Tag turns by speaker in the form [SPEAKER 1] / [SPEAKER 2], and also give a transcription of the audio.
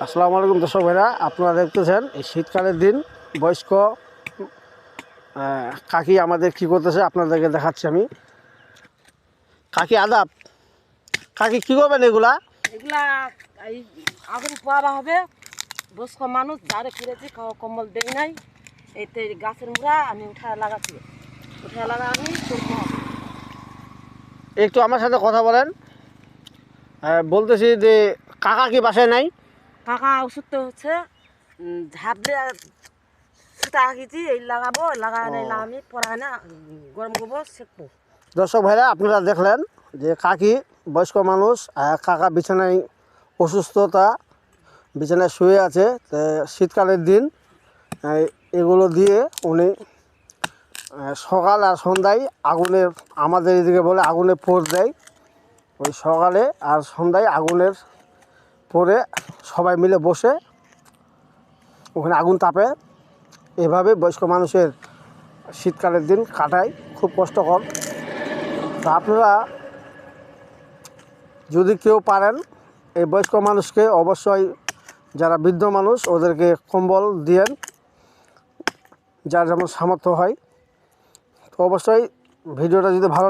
[SPEAKER 1] আসসালামু আলাইকুম দর্শক ভাইরা, আপনারা দেখতেছেন এই শীতকালের দিন বয়স্ক কাকি আমাদের কি করতেছে আপনাদেরকে দেখাচ্ছি আমি। কাকি আদাব, কাকি কি করবেন এগুলা?
[SPEAKER 2] এগুলা এই আগুন পোয়াবা হবে। বয়স্ক মানুষ যারে ফিরেছি কম্বল দেই নাই, এতে গাছের মুড়া আমি উঠায় লাগাচ্ছি, উঠায় লাগা আমি করবো।
[SPEAKER 1] একটু আমার সাথে কথা বলেন। বলতেছি যে কাকা কি বাসায় নাই?
[SPEAKER 2] কাকা অসুস্থ হচ্ছে, ঝাপলে সুতা আঁকিছি, এই লাগাবো, লাগালে আমি পড়ায় না গরম করবো, সেঁকবো।
[SPEAKER 1] দর্শক ভাইরা, আপনারা দেখলেন যে কাকি বয়স্ক মানুষ, কাকা বিছানায় অসুস্থতা, বিছানায় শুয়ে আছে। তো শীতকালের দিন এগুলো দিয়ে উনি সকাল আর সন্ধ্যায় আগুনের, আমাদের এদিকে বলে আগুনে পোড় দেয়। ওই সকালে আর সন্ধ্যায় আগুনের পরে সবাই মিলে বসে ওখানে আগুন তাপে। এভাবে বয়স্ক মানুষের শীতকালের দিন কাটায়, খুব কষ্টকর। তা আপনারা যদি কেউ পারেন এই বয়স্ক মানুষকে অবশ্যই, যারা বৃদ্ধ মানুষ ওদেরকে কম্বল দিয়েন, যার যেমন সামর্থ্য হয়। তো অবশ্যই ভিডিওটা যদি ভালো